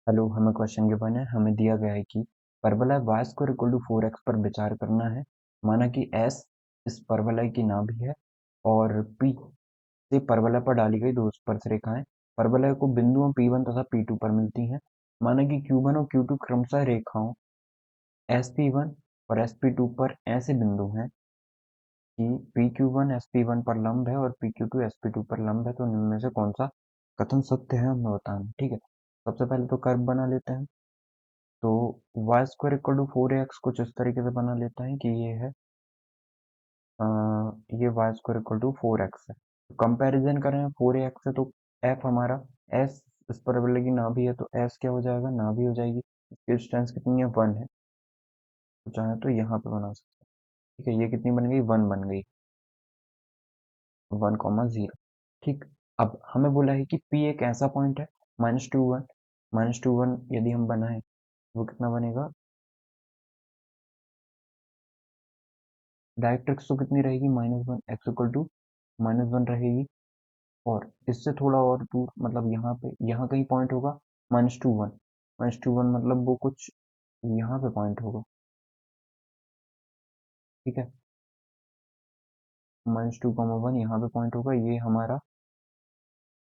Hello, हमें question given है। हमें दिया गया है कि परवलय y square equal to 4x पर विचार करना है। माना कि s इस परवलय की नाभि है और p से परवलय पर डाली गई दो स्पर्श रेखाएं परवलय को बिंदुओं P1 तथा P2 पर मिलती हैं। माना कि Q1 और Q2 क्रमशः रेखाओं SP1 और SP2 पर ऐसे बिंदु हैं कि PQ1 SP1 पर लंब है और PQ2 SP2 पर लंब है, तो इनमें से कौन सा कथन सत्य है हमें बताना। ठीक है, सबसे पहले तो कर्व बना लेते हैं। तो Y square equal to 4x कुछ इस तरीके से बना लेता है कि ये है अ, ये Y square equal to 4x है। तो कंपैरिजन करें 4x से, तो f हमारा s इस परवलय की नाभि है, तो s क्या हो जाएगा, नाभि हो जाएगी। इसकी डिस्टेंस कितनी है, 1 है। तो चाहे तो यहाँ पे बना सकते हैं। ठीक है, ये कितनी बन गई, 1 बन गई, 1,0। ठीक। अब हमें बोला है कि p एक ऐसा पॉइंट है -2 1, -2 1 यदि हम बनाए वो कितना बनेगा, डायरेक्ट्रिक्स तो कितनी रहेगी, -1, x इक्वल टू -1 रहेगी। और इससे थोड़ा और दूर, मतलब यहाँ पे, यहाँ कहीं पॉइंट होगा -2 1, -2 1 मतलब वो कुछ यहाँ पे पॉइंट होगा। ठीक है, -2,1 यहाँ पे पॉइंट होगा। ये हमारा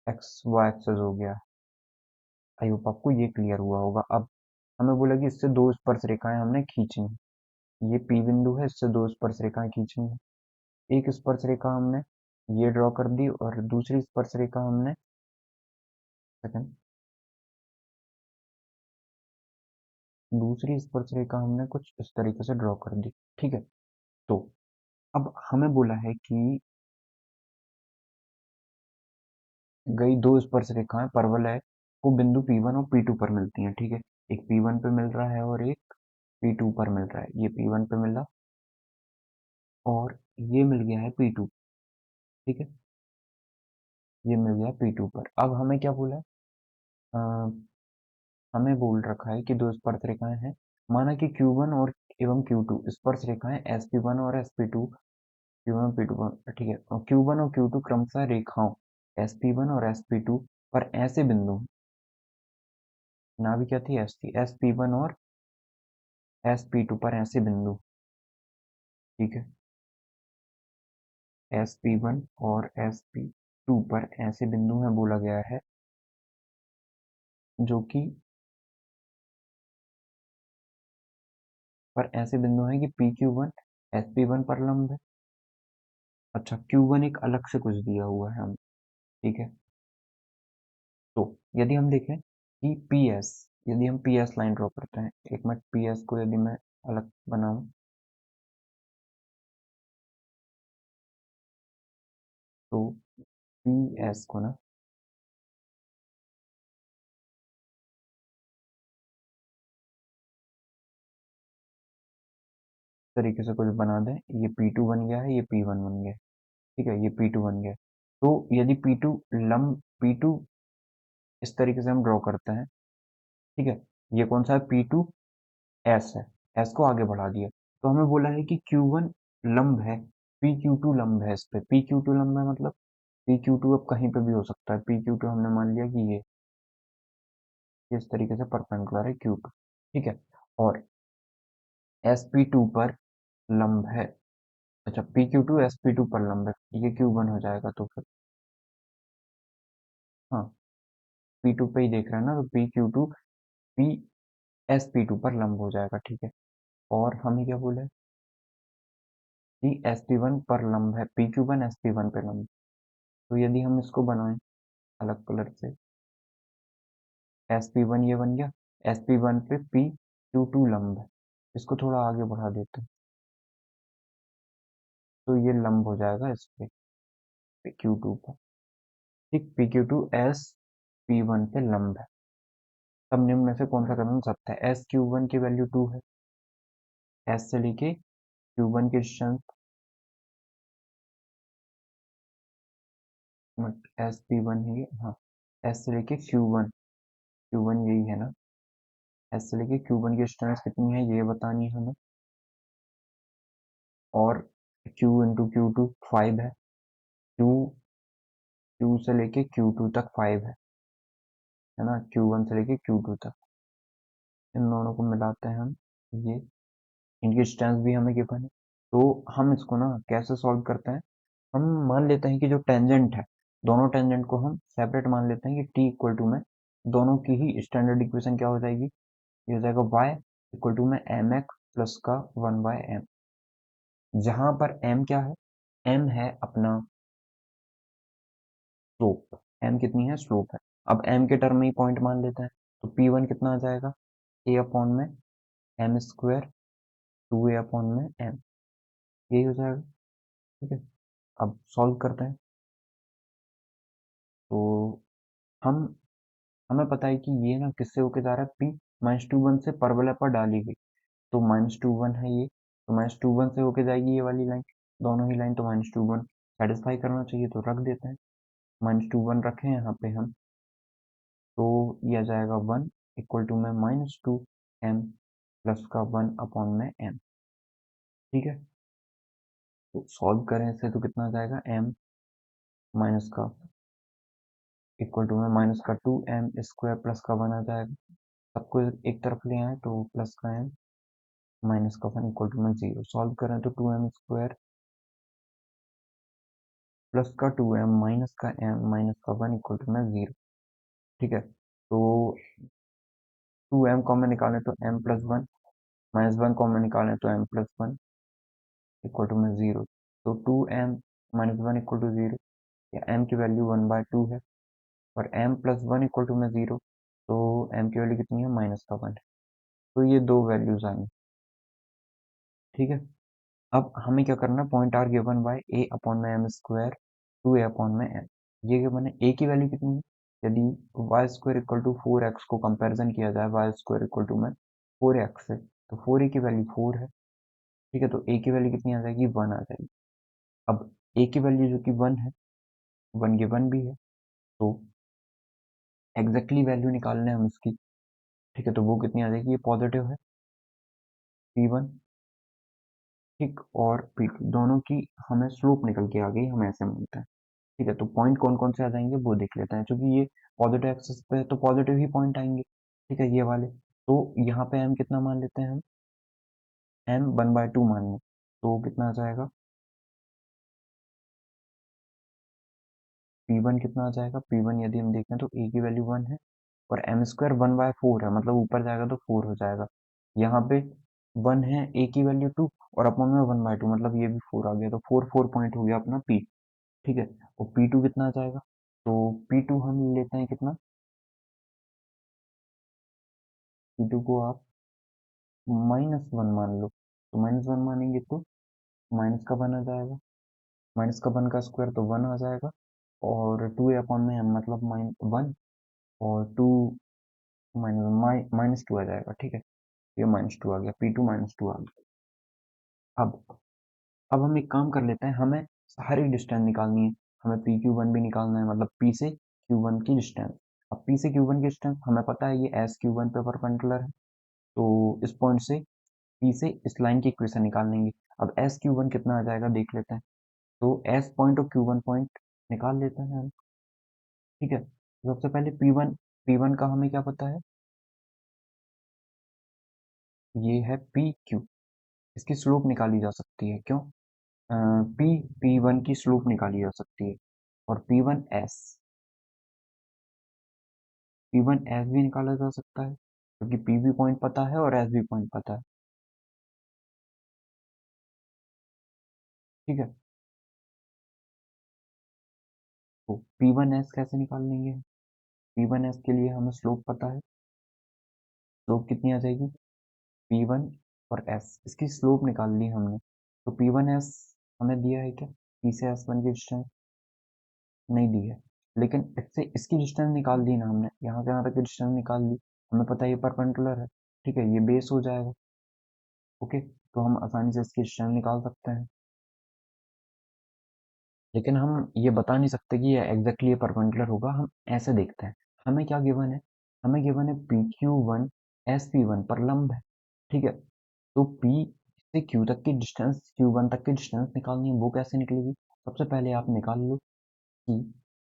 एक्स वाई एक्सेस हो गया। आई होप आपको ये क्लियर हुआ होगा। अब हमें बोला कि इससे दो स्पर्श रेखाएं हमने खींचनी है। ये पी बिंदु है, इससे दो स्पर्श रेखाएं खींचनी है। एक स्पर्श रेखा हमने ये ड्रॉ कर दी और दूसरी स्पर्श रेखा हमने, सेकंड, दूसरी स्पर्श रेखा हमने कुछ इस तरीके से ड्रॉ कर दी। ठीक है, तो अब हमें बोला है कि गई दो स्पर्श रेखाएं परवलय को बिंदु P1 और P2 पर मिलती हैं। ठीक है, एक P1 पे मिल रहा है और एक P2 पर मिल रहा है। ये P1 पे मिला और ये मिल गया है P2। ठीक है, ये मिल गया P2 पर। अब हमें क्या बोला है, अ, हमें बोल रखा है कि दो स्पर्श रेखाएं हैं। माना कि Q1 और एवं Q2 स्पर्श रेखाएं SP1 और SP2, Q1 P2 पर। ठीक है, और Q1 और Q2 क्रमशः रेखाओं SP1 और SP2 पर ऐसे बिंदु, नाभि क्या थी, S थी, SP1 और SP2 पर ऐसे बिंदु। ठीक है, SP1 और SP2 पर ऐसे बिंदु हैं बोला गया है, जो कि पर ऐसे बिंदु हैं कि PQ1 SP1 पर लंब है। अच्छा, Q1 एक अलग से कुछ दिया हुआ है हम। ठीक है, तो यदि हम देखें कि PS, यदि हम PS लाइन ड्रॉ करते हैं, एक मिनट, PS को यदि मैं अलग बनाऊं, तो PS को ना तरीके से कुछ बना दें। ये P2 बन गया है, ये P1 बन गया। ठीक है, ये P2 बन गया। तो यदि P2 लंब, P2 इस तरीके से हम ड्रॉ करते हैं। ठीक है, ये कौन सा है, P2 S है, S को आगे बढ़ा दिया। तो हमें बोला है कि Q1 लंब है, PQ2 लंब है इस पे। PQ2 लंब है मतलब PQ2 अब कहीं पे भी हो सकता है। PQ2 हमने मान लिया कि ये इस तरीके से परपेंडिकुलर है Q2। ठीक है, और SP2 पर लंब है। अच्छा, PQ2 SP2 पर लंब है, ये Q1 हो जाएगा। तो फिर हाँ, P2 पे ही देख रहे हैं ना, तो PQ2 P SP2 पर लंब हो जाएगा। ठीक है, और हमें क्या बोला है कि SP1 पर लंब है, PQ1 SP1 पे लंब। तो यदि हम इसको बनाएं अलग कलर से, SP1 ये बन गया, SP1 पे PQ2 लंब है। इसको थोड़ा आगे बढ़ा देते हैं, तो ये लंब हो जाएगा इस पे, PQ2 पर। ठीक, PQ2 SP1 पे लंब है। तब निम्न में से कौन सा कथन सत्य है। SQ1 की वैल्यू 2 है, S से लेके Q1 की डिस्टेंस, SP1 है ये, हाँ, S से लेके Q1, Q1 यही है ना, S से लेके Q1 की डिस्टेंस कितनी है ये बतानी है हमें। और Q इंटू Q2 5 है, Q Q से लेके Q2 तक 5 है ना, Q1 से लेके Q2 तक। इन दोनों को मिलाते हैं हम, ये इनकी डिस्टेंस भी हमें गिवन है। तो हम इसको ना कैसे सॉल्व करते हैं, हम मान लेते हैं कि जो टेंजेंट है, दोनों टेंजेंट को हम सेपरेट मान लेते हैं कि t इक्वल टू में दोनों की ही स्टैंडर्ड इक्वेशन क्या हो जाएगी, ये हो जाएगा y इक्वल टू में एम एक्स प्लस का 1/m, जहां पर m क्या है, m है अपना स्लोप, m कितनी है, स्लोप है। अब m के टर्म में ही पॉइंट मान लेते हैं, तो p1 कितना आ जाएगा, a अपॉन में m स्क्वायर 2a अपॉन में m, यही हो जाएगा। ठीक है, अब सॉल्व करते हैं। तो हम हमें पता है कि ये ना किससे होके जा रहा है, p -2 1 से परवलय पर डाली गई, तो -2 1 है ये, तो -2 1 से होके जाएगी ये वाली लाइन, दोनों ही लाइन, तो -2 1 सेटिस्फाई करना चाहिए, तो रख देते हैं, -2 1 रखे हैं यहाँ पे हम, तो ये आ जाएगा 1 इक्वल टू में -2m प्लस का 1 अपॉन में m। ठीक है, तो सॉल्व करें इसे तो कितना आ जाएगा, m माइनस का इक्वल टू में -2m स्क्वायर प्लस का 1 आ जाएगा, सबको एक तरफ ले आए तो प्लस का m माइनस का 1 इक्वल टू में 0, सॉल्व करें तो 2m स्क्वायर प्लस का 2m माइनस का m माइनस का 1 इक्वल टू में 0। ठीक है, तो 2m कॉमन निकालें तो m प्लस 1, माइनस 1 कॉमन निकालें तो m प्लस 1 इक्वल टू में 0, तो 2m माइनस 1 इक्वल टू 0, या m की वैल्यू 1/2 है, और m प्लस 1 इक्वल टू में 0, तो m की वैल्यू कितनी है, माइनस का 1 है, तो ये दो वैल्यूज आई। ठीक है, अब हमें क्या करना है, point are given by A upon में एम स्क्वायर 2a अपॉन में m, ये गिवन है, a की वैल्यू कितनी है, यदि Y square equal to 4x को कंपैरिजन किया जाए वाई स्क्वायर इक्वल टू में 4x से, तो 4a की वैल्यू 4 है। ठीक है, तो a की वैल्यू कितनी आ जाएगी, 1 आ जाएगी। अब a की वैल्यू जो कि 1 है, 1 गिवन भी है, तो एग्जैक्टली वैल्यू निकालने हम उसकी। ठीक है, तो वो कितनी आ जाएगी, ये पॉजिटिव है p1, ठीक, और p2 दोनों की हमें स्लोप निकल के आ गई, हम ऐसे मानते हैं। ठीक है, तो पॉइंट कौन कौन से आ जाएंगे वो देख लेते हैं, क्योंकि ये पॉजिटिव एक्सिस पे है तो पॉजिटिव ही पॉइंट आएंगे। ठीक है, ये वाले, तो यहाँ पे m कितना मान लेते हैं हम, m 1/2 मान लें, तो कितना आ जाएगा, p1 कितना आ जाएगा, p1 यदि हम देखें तो a की वैल्यू 1 है, और m स्क्वायर 1/4 है, मतलब ऊपर जाएगा तो 4 हो जाएगा, यहाँ पे 1 है, a की वैल्यू 2 और अपॉन में 1/2, मतलब ये भी 4 आ गया, तो 4 पॉइंट हो गया अपना p। ठीक है, और p2 कितना आ जाएगा, तो p2 हम लेते हैं कितना, p2 को आप -1 मान लो, तो -1 मानेंगे तो माइनस का 1 आ जाएगा, माइनस का 1 का स्क्वायर तो 1 आ जाएगा, और 2a अपॉन में m मतलब -1, और 2 -2 आ जाएगा। ठीक है, ये -2 आ गया, p2 -2 आ गया। अब हम एक काम कर लेते हैं, हमें सारी डिस्टेंस निकालनी है, हमें पी क्यू वन भी निकालना है, मतलब पी से क्यू वन की डिस्टेंस। अब पी से क्यू वन की डिस्टेंस हमें पता है, ये एस क्यू वन पे परपेंडिकुलर है, तो इस पॉइंट से पी से इस लाइन की इक्वेशन निकाल लेंगे। अब एस क्यू वन कितना आ जाएगा देख लेते हैं, तो एस पॉइंट और क्यू वन पॉइंट निकाल लेते हैं हम। ठीक है, तो सबसे पहले पी वन का हमें क्या पता है, ये है पी क्यू, इसकी स्लोप निकाली जा सकती है, क्यों, पी पी वन की स्लोप निकाली जा सकती है, और P one S, P one S भी निकाला जा सकता है, क्योंकि पी भी पॉइंट पता है और एस भी पॉइंट पता है। ठीक है, तो पी वन एस कैसे निकाल लेंगे, पी वन एस के लिए हमें स्लोप पता है, स्लोप कितनी आ जाएगी, पी वन और एस, इसकी स्लोप निकाल ली हमने, तो पी वन एस हमें दिया है क्या, पी से एस वन की डिस्टेंस नहीं दी है, लेकिन इससे इसकी डिस्टेंस निकाल दी ना हमने, यहाँ से यहाँ तक की डिस्टेंस निकाल ली, हमें पता है ये परपेंडिकुलर है। ठीक है, ये बेस हो जाएगा। ओके, तो हम आसानी से इसकी डिस्टेंस निकाल सकते हैं, लेकिन हम ये बता नहीं सकते कि ये एग्जैक्टली ये परपेंडिकुलर होगा, हम ऐसे देखते हैं। हमें क्या गिवन है, हमें गिवन है P Q one S P one पर लंब है। ठीक है, तो पी से क्यू तक की डिस्टेंस, क्यू वन तक की डिस्टेंस निकालनी है, वो कैसे निकलेगी, सबसे पहले आप निकाल लो कि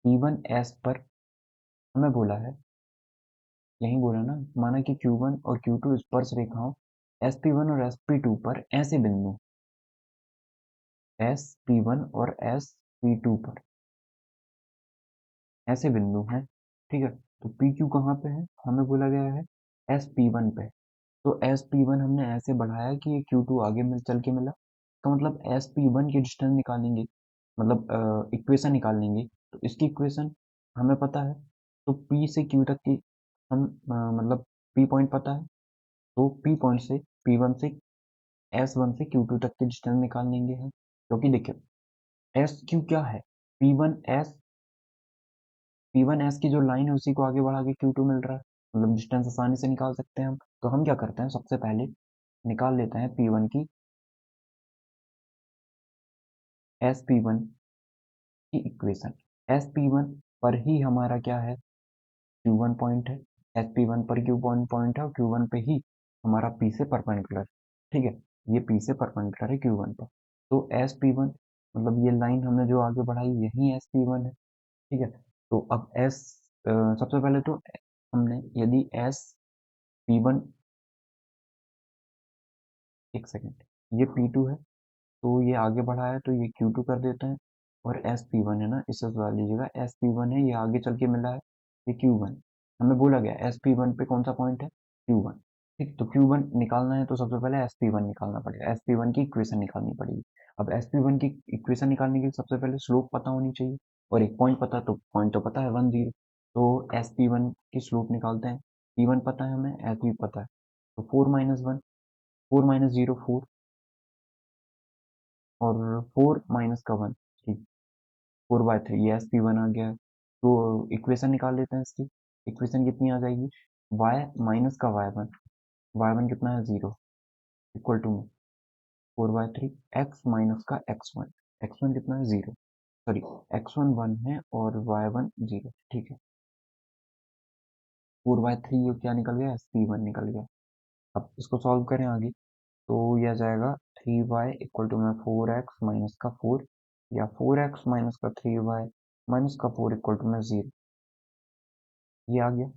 पी वन एस पर हमें बोला है यही बोला ना, माना कि Q1 और Q2 स्पर्श रेखाओं SP1 और SP2 पर ऐसे बिंदु, SP1 और SP2 पर ऐसे बिंदु हैं, ठीक है। तो PQ कहाँ पे है, हमें बोला गया है SP1 पे। तो SP1 हमने ऐसे बढ़ाया कि ये Q2 आगे मिल चल के मिला, तो मतलब SP1 की डिस्टेंस निकालेंगे, मतलब इक्वेशन निकालेंगे, तो इसकी इक्वेशन हमें पता है। तो P से Q तक की हम मतलब P पॉइंट पता है, तो P पॉइंट से P1 से S1 से Q2 तक की डिस्टेंस निकाल लेंगे हम, क्योंकि देखिए SQ क्या है, P1S, P1S की जो लाइन है उसी को आगे बढ़ा के Q2 मिल रहा है, मतलब डिस्टेंस आसानी से निकाल सकते हैं हम। तो हम क्या करते हैं, सबसे पहले निकाल लेते हैं P1 की SP1 की इक्वेशन। SP1 पर ही हमारा क्या है, Q1 पॉइंट है, SP1 पर Q1 पॉइंट है और Q1 पे ही हमारा P से परपेंडिकुलर, ठीक है। ये P से परपेंडिकुलर है Q1 पर, तो SP1 मतलब ये लाइन हमने जो आगे बढ़ाई यही SP1 है, ठीक है। तो अब सबसे पहले तो हमने यदि SP1, एक सेकेंड, ये P2 है, तो ये आगे बढ़ा है तो ये Q2 कर देते हैं, और SP1 है ना, इसे सुधार लीजिएगा, SP1 है, ये आगे चल के मिला है, ये Q1, हमें बोला गया SP1 पे कौन सा पॉइंट है, Q1, ठीक। तो Q1 निकालना है तो सबसे पहले SP1 निकालना पड़ेगा, SP1 की इक्वेशन निकालनी पड़ेगी। अब SP1 की इक्वेशन निकालने के लिए सबसे पहले स्लोप पता होनी चाहिए, और एक पॉइंट पता, तो पॉइंट तो पता है 1 0, तो SP1 की स्लोप निकालते हैं। P1 पता है हमें, SP पता है, तो 4 - 1, 4 - 0 4, और 4 - 1, ठीक, 4/3, ये SP1 आ गया है। तो इक्वेशन निकाल लेते हैं इसकी, इक्वेशन कितनी आ जाएगी, y माइनस का y1 कितना है 0, इक्वल टू में 4/3 x माइनस का x1 कितना है 0, सॉरी x1 1 है और y1 0, ठीक है। 4/3 ये क्या निकल गया, SP1 निकल गया। अब इसको सॉल्व करें आगे, तो यह आ जाएगा 3y इक्वल टू में 4x माइनस का 4, या 4x माइनस का 3y माइनस का 4 इक्वल टू में 0, ये आ गया।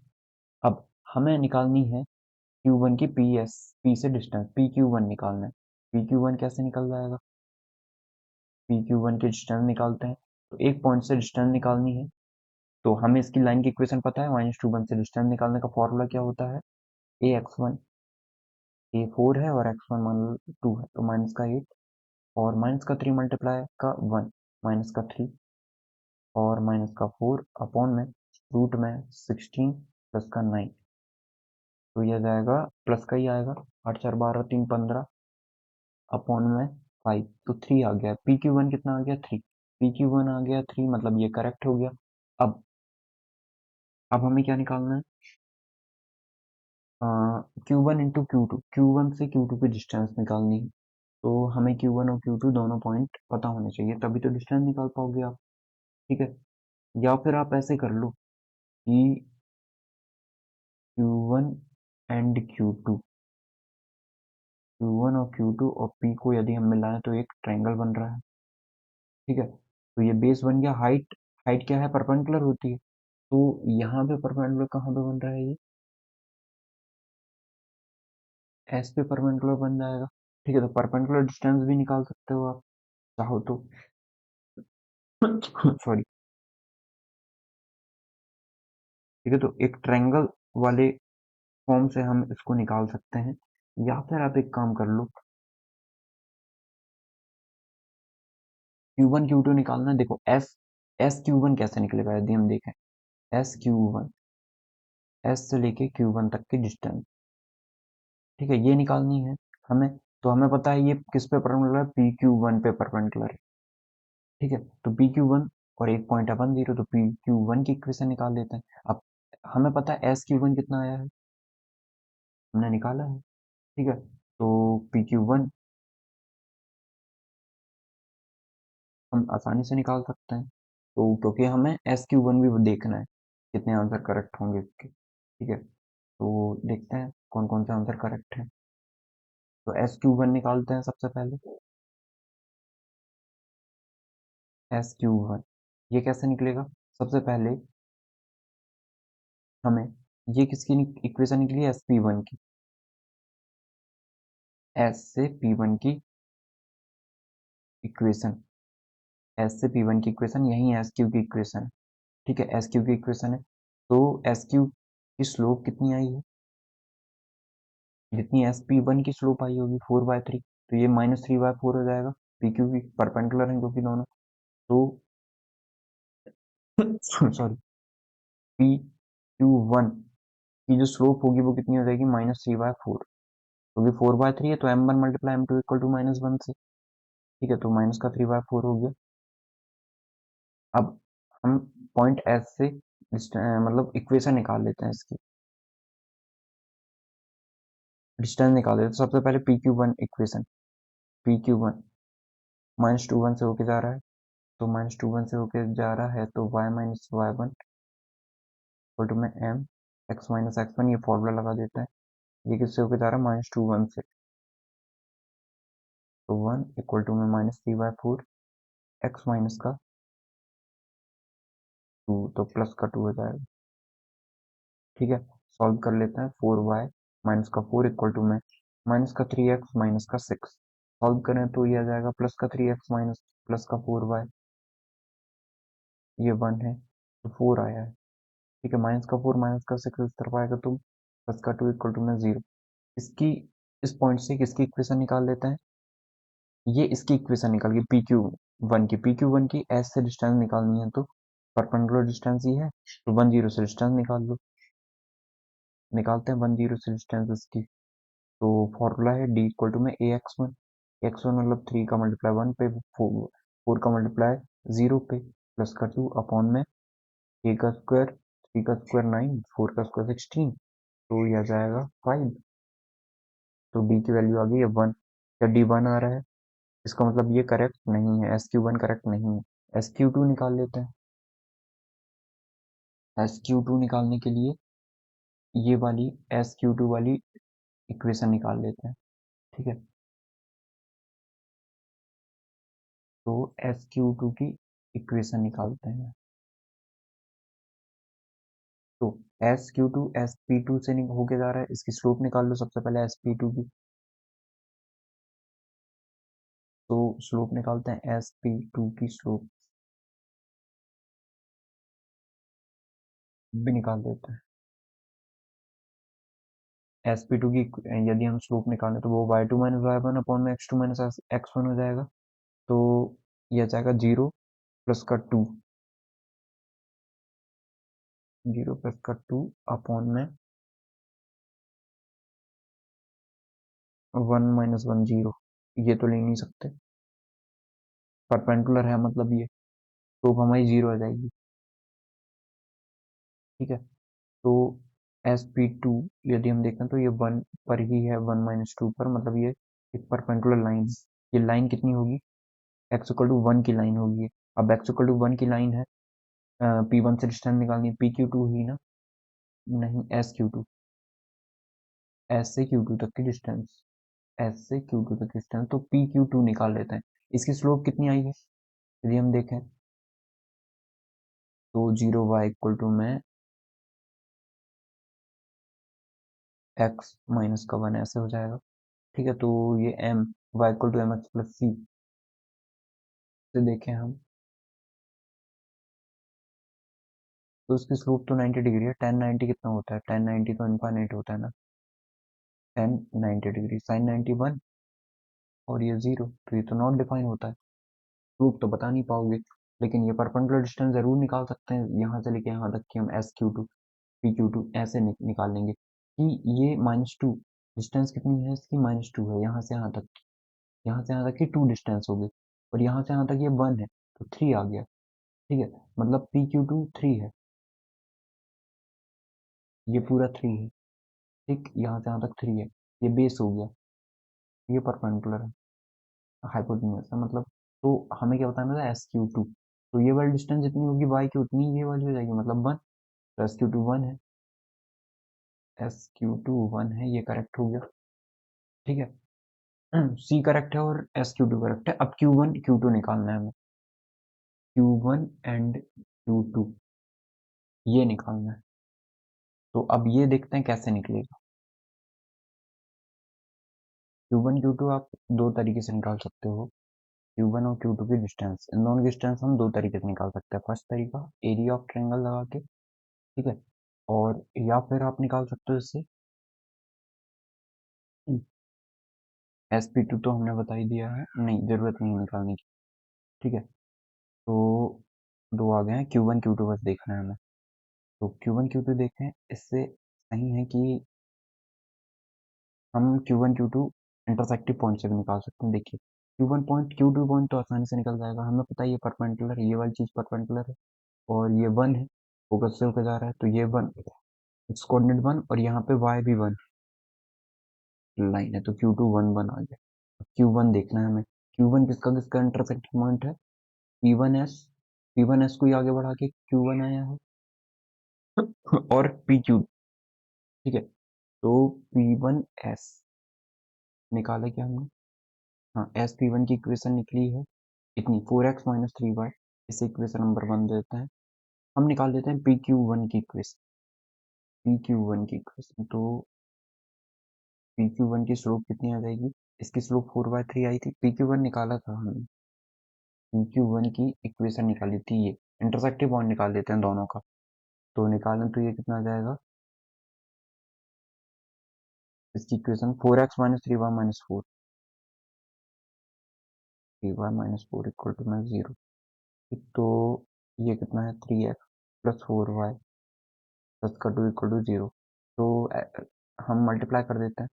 अब हमें निकालनी है Q1 की P से डिस्टेंस, PQ1 निकालना है। PQ1 कैसे निकल जाएगा, PQ1 की डिस्टेंस निकालते हैं, तो एक पॉइंट से डिस्टेंस निकालनी है, तो हमें इसकी लाइन की इक्वेशन पता है, -2 से डिस्टेंस निकालने का फॉर्मूला क्या होता है, AX1, A4 है और x1 मान लो 2 है, तो माइनस का 8, और माइनस का 3 मल्टीप्लाई का 1, माइनस का 3, और माइनस का 4 अपॉन में रूट में 16 प्लस का 9, तो यह जाएगा प्लस का ही आएगा, 8 4 12 3 15 अपॉन में 5, तो 3 आ गया, PQ1 कितना आ गया 3, PQ1 आ गया 3, मतलब ये करेक्ट हो गया। अब अब हमें क्या निकालना है, Q1 इंटू Q2, Q1 से Q2 की डिस्टेंस निकालनी है, तो हमें Q1 और Q2 दोनों पॉइंट पता होने चाहिए, तभी तो डिस्टेंस निकाल पाओगे आप, ठीक है। या फिर आप ऐसे कर लो कि Q1 एंड Q1 और Q2 और P को यदि हम मिलाएं तो एक ट्रायंगल बन रहा है, ठीक है। तो ये बेस बन गया, हाइट, हाइट क्या है, परपेंडिकुलर होती है, तो यहाँ पे परपेंडिकुलर कहाँ पे बन रहा है, ये एस पे परपेंडिकुलर बन जाएगा, ठीक है। तो परपेंडिकुलर डिस्टेंस भी निकाल सकते हो आप चाहो तो सॉरी, ठीक है। तो एक ट्रायंगल वाले फॉर्म से हम इसको निकाल सकते हैं, या फिर आप एक काम कर लो, Q1 Q2 निकालना है, देखो एस Q1 कैसे निकलेगा, यदि हम देखें S Q1, एस से लेके Q1 तक की डिस्टेंस, ठीक है, ये निकालनी है हमें। तो हमें पता है ये किस पे परपेंडिकुलर है, PQ1 पे परपेंडिकुलर है, ठीक है। तो PQ1 और एक पॉइंट अपन 0, तो PQ1 की इक्वेशन निकाल लेते हैं। अब हमें पता है SQ1 कितना आया है, हमने निकाला है, ठीक है। तो PQ1 हम आसानी से निकाल सकते हैं, तो क्योंकि हमें SQ1 भी देखना है कितने आंसर करेक्ट होंगे इसके, ठीक है। तो देखते हैं कौन कौन से आंसर करेक्ट है, तो SQ1 निकालते हैं सबसे पहले, SQ1 ये कैसे निकलेगा, सबसे पहले हमें ये किसकी इक्वेशन निकली है? SP1 की। S से P1 की इक्वेशन, S से P1 की इक्वेशन, यही SQ की इक्वेशन है। ठीक है, SQ की इक्वेशन है। तो SQ की स्लोप कितनी आई है? जितनी SP1 की स्लोप आई होगी 4/3, तो ये -3/4 हो जाएगा। PQ की परपेंडिकुलर है क्योंकि दोनों, तो सॉरी, PQ1 की जो स्लोप होगी वो कितनी हो जाएगी? -3/4, क्योंकि 4/3 है तो M1 multiply M2 equal to -1 से। ठीक है, तो माइनस का 3/4 हो गया। अब हम पॉइंट S से मतलब इक्वेशन निकाल लेते हैं, इसकी डिस्टेंस निकाल लेते हैं। सबसे पहले PQ1 इक्वेशन, PQ1 -2 1 से होके जा रहा है, तो -2 1 से होके जा रहा है तो y - y1 इक्वल टू में m x - x1, ये फॉर्मूला लगा देता है। ये किससे होके जा रहा है? -2 1 से, तो 1 इक्वल टू में -3/4, x माइनस का 2, तो प्लस का 2 हो जाएगा। ठीक है, सॉल्व कर लेते हैं। 4y माइनस का 4 इक्वल टू में -3x -6, सॉल्व करें तो ये आ जाएगा +3x माइनस प्लस का 4y, ये 1 है तो 4 आया है। ठीक है, -4 -6 इस तरफ आएगा तो प्लस का 2 इक्वल टू में 0। इसकी इस पॉइंट से किसकी इक्वेशन निकाल लेते हैं? ये इसकी इक्वेशन निकाल के PQ1 की S से डिस्टेंस निकालनी है, तो परपेंडिकुलर डिस्टेंस ही है, तो 1 0 से डिस्टेंस निकाल लो। निकालते हैं 1 0 से डिस्टेंस इसकी, तो फॉर्मूला है D इक्वल टू में AX1, AX1 मतलब 3 का मल्टीप्लाई 1 पे, 4 का मल्टीप्लाई 0 पे, प्लस का 2 अपॉन में A का स्क्वायर, 3 का स्क्वायर 9, 4 का स्क्वायर 16, तो यह आ जाएगा 5। तो D की वैल्यू आ गई है 1। या D 1 आ रहा है, इसका मतलब ये करेक्ट नहीं है, SQ1 करेक्ट नहीं है। SQ2 निकाल लेते हैं। SQ2 निकालने के लिए ये वाली SQ2 वाली इक्वेशन निकाल लेते हैं। ठीक है, तो SQ2 की इक्वेशन निकालते हैं। तो SQ2 SP2 से होके जा रहा है, इसकी स्लोप निकाल लो सबसे पहले SP2 की। तो स्लोप निकालते हैं, SP2 की स्लोप भी निकाल देते हैं। SP2 की यदि हम स्लोप निकालें तो वो y2 - y1 अपॉन में x2 - x1 हो जाएगा, तो यह आ जाएगा 0 प्लस का 2, 0 प्लस का 2 अपॉन में 1 - 1 0, ये तो ले नहीं सकते, परपेंडिकुलर है मतलब ये, तो हमारी 0 आ जाएगी। ठीक है, तो SP2 यदि हम देखें तो ये 1 पर ही है, 1 - 2 पर, मतलब ये एक परपेंडिकुलर लाइन, ये लाइन कितनी होगी? x इक्वल टू 1 की लाइन होगी। अब x इक्वल टू 1 की लाइन है, P1 से डिस्टेंस निकालनी है, PQ2 ही ना, नहीं SQ2, S से Q2 तक की डिस्टेंस, S से Q2 तक की डिस्टेंस, तो PQ2 निकाल लेते हैं। इसकी स्लोप कितनी आई है यदि हम देखें, तो 0y इक्वल टू में x माइनस का 1 ऐसे हो जाएगा। ठीक है, तो ये y equal to mx plus c से देखें हम, तो इसकी स्लोप तो 90 डिग्री है। 10 90 कितना होता है? 10 90 तो इनफाइनाइट होता है ना, 10 90 डिग्री, sin 91 और ये 0, तो ये तो नॉट डिफाइन होता है, स्लोप तो बता नहीं पाओगे। लेकिन ये परपेंडिकुलर डिस्टेंस जरूर निकाल सकते हैं, यहाँ से लेके यहाँ तक कि हम SQ2 PQ2 ऐसे निकाल लेंगे कि ये -2 डिस्टेंस कितनी है इसकी? -2 है, यहाँ से यहाँ तक, यहाँ से यहाँ तक की 2 डिस्टेंस हो गई, और यहाँ से यहाँ तक ये 1 है, तो 3 आ गया। ठीक है, मतलब PQ2 3 है, ये पूरा 3 है। ठीक, यहाँ से यहाँ तक 3 है, ये बेस हो गया, ये परपेंडिकुलर है, हाइपोटेन्यूज है मतलब। तो हमें क्या बताना था? SQ2, तो ये वाली डिस्टेंस जितनी होगी y की उतनी ये वाली हो जाएगी, मतलब 1, तो SQ2 1 है, SQ2 1 है, ये करेक्ट हो गया। ठीक है, C करेक्ट है और SQ2 करेक्ट है। अब Q1 Q2 निकालना है हमें, Q1 एंड Q2 ये निकालना है। तो अब ये देखते हैं कैसे निकलेगा। Q1 Q2 आप दो तरीके से निकाल सकते हो, Q1 और Q2 की डिस्टेंस, इन दोनों की डिस्टेंस हम दो तरीके से निकाल सकते हैं। फर्स्ट तरीका एरिया ऑफ ट्रायंगल लगा के, ठीक है, और या फिर आप निकाल सकते हो इससे SP2 तो हमने बता ही दिया है, नहीं जरूरत नहीं है निकालने की, ठीक है। तो दो आ गए हैं, Q1 Q2 बस देखना है हमें। तो Q1 Q2 देखें, इससे सही है कि हम Q1 Q2 इंटरसेक्टिव पॉइंट से भी निकाल सकते हैं। देखिए Q1 पॉइंट Q2 पॉइंट तो आसानी से निकल जाएगा, हमें पता है ये परपेंडिकुलर है, ये वाली चीज परपेंडिकुलर है, और ये 1 है, फोकस से होकर जा रहा है, तो ये 1, इट्स कोऑर्डिनेट 1, और यहाँ पे y भी 1 लाइन है, तो Q2 1 1 आ गया। Q1 देखना है हमें, Q1 किसका किसका इंटरसेक्टिंग पॉइंट है, P1S, P1S को ही आगे बढ़ा के Q1 आया है, और PQ, ठीक है। तो P1S निकाला क्या हमने, हाँ SP1 की इक्वेशन निकली है इतनी, 4x माइनस 3y, इसे इक्वेशन नंबर 1 देते हैं। हम निकाल देते हैं PQ1 की इक्वेशन, PQ1 की इक्वेशन, तो PQ1 की स्लोप कितनी आ जाएगी, इसकी स्लोप 4/3 आई थी, PQ1 निकाला था हमने, PQ1 की इक्वेशन निकाली थी ये, इंटरसेक्टिव पॉइंट निकाल देते हैं दोनों का, तो निकालें तो ये कितना आ जाएगा, इसकी equation 4x minus 3y minus 4, 3y minus 4 equal to में 0, तो ये कितना है 3x प्लस 4y प्लस का 2 इक्वल टू 0, तो हम मल्टीप्लाई कर देते हैं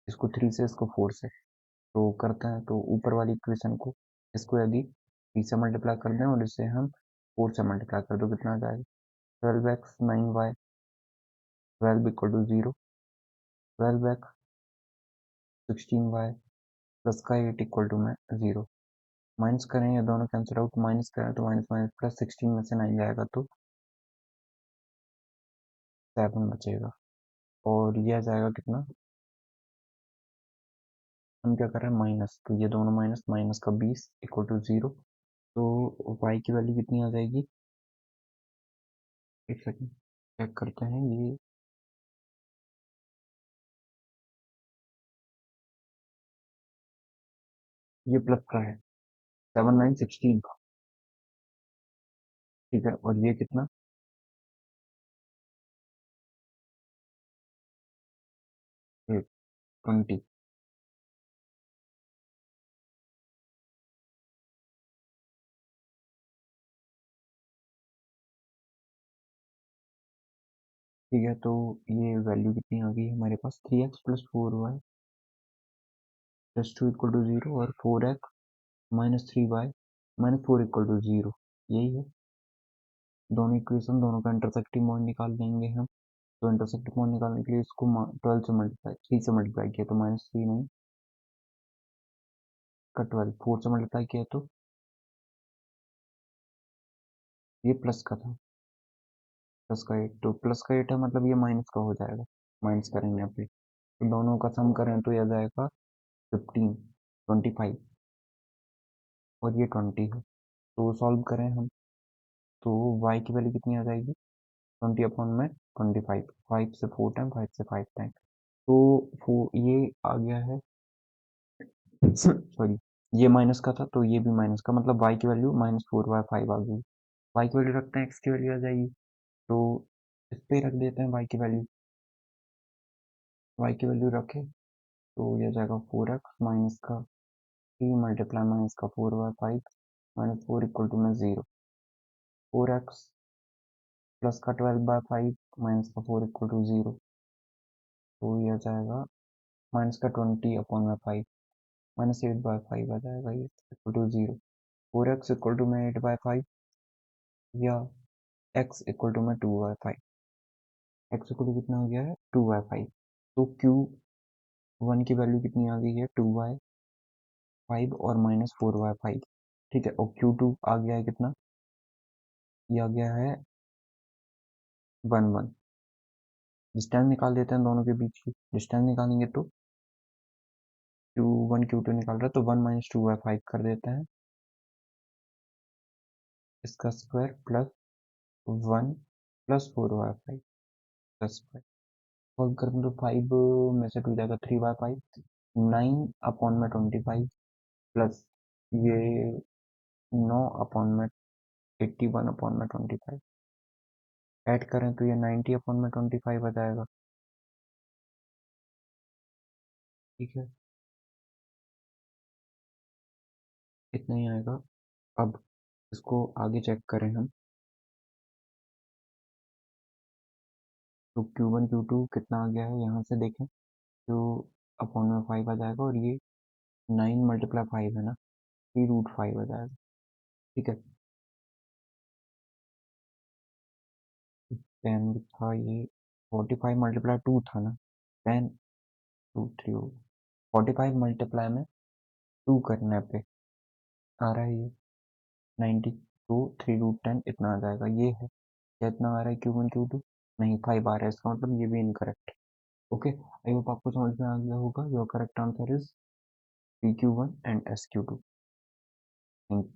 इसको 3 से, इसको 4 से, तो करते हैं, तो ऊपर वाली इक्वेशन को, इसको यदि 3 से मल्टीप्लाई कर दें और इसे हम 4 से मल्टीप्लाई कर दो, कितना आ जाएगा 12x 9y 12 equal to 0, 12x 16y plus का 8 इक्वल टू में 0, माइनस करें ये दोनों कैंसिल आउट, माइनस करें तो माइनस माइनस प्लस 16 में से 9 जाएगा तो 7 बचेगा, और ये आ जाएगा कितना, हम क्या कर रहे हैं माइनस, तो ये दोनों माइनस, माइनस का 20 इक्वल टू 0, तो y की वैल्यू कितनी आ जाएगी, एक सेकंड चेक करते हैं, ये प्लस का है 7 9 16 का, ठीक है, और ये कितना 20, ठीक है, तो ये वैल्यू कितनी आ गई हमारे पास, 3x plus 4y plus 2 equal to 0, और 4x minus 3y minus 4 equal to 0, यही है दोनों इक्वेशन, दोनों का इंटरसेक्टिंग पॉइंट निकाल लेंगे हम। तो इंटरसेक्टिंग पॉइंट निकालने के लिए इसको 12 से मल्टीप्लाई, 3 से मल्टीप्लाई किया तो माइनस 3 नहीं का 12, 4 से मल्टीप्लाई किया तो ये प्लस का था, प्लस का 8, तो प्लस का 8 है मतलब ये माइनस का हो जाएगा, माइनस करेंगे यहाँ पे, तो दोनों का सम करें तो यह आ जाएगा 15 25, और ये 20 है, तो सॉल्व करें हम, तो y की वैल्यू कितनी आ जाएगी, 20 अपॉन में 25, 5 से 4 टाइम, 5 से 5 टाइम, तो ये आ गया है सॉरी, ये माइनस का था तो ये भी माइनस का, मतलब y की वैल्यू -4/5 आ गई, y की वैल्यू रखते हैं, x की वैल्यू आ जाएगी, तो इस पे रख देते हैं y की वैल्यू, y की वैल्यू रखे तो ये आ जाएगा 4x माइनस का 3 मल्टीप्लाई माइनस का 4/5 माइनस 4 इक्वल टू में 0, 4x प्लस का 12/5 माइनस का 4 इक्वल टू 0, तो ये आ जाएगा माइनस का 20 अपॉन में 5 -8/5 आ जाएगा, ये equal to 0, 4x equal to में 8/5, या x इक्वल टू में 2/5, x इक्वल टू कितना हो गया है 2/5, तो Q1 की वैल्यू कितनी आ गई है 2/5 और -4/5, ठीक है, और Q2 आ गया है कितना, ये आ गया है 1 1, डिस्टेंस निकाल देते हैं दोनों के बीच की, डिस्टेंस निकालेंगे तो Q1 Q2 निकाल रहा है तो 1 माइनस 2/5 कर देते हैं, इसका स्क्वायर प्लस 1 प्लस 4/5, प्लस 5 और कर दो 5 में से 2 जाएगा 3/5 9/25 प्लस ये 9/81/25 ऐड करें तो ये 90/25 आ जाएगा। ठीक है, इतना ही आएगा। अब इसको आगे चेक करें हम, तो Q1 Q2 कितना आ गया है यहाँ से देखें, तो अपॉन में 5 आ जाएगा और ये 9 × 5 है ना, 3√5 आ जाएगा। ठीक है, 10 था ये, 45 × 2 था ना, 10 2 3 45 मल्टीप्लाई में 2 करने पे आ रहा है ये 90, तो 3√10 इतना आ जाएगा। ये है क्या, इतना आ रहा है Q1 Q2, नहीं 5 आ रहा है, इसका मतलब ये भी इनकरेक्ट। ओके, आई होप आपको समझ में आ गया होगा। Your correct answer is PQ1 and SQ2। Thank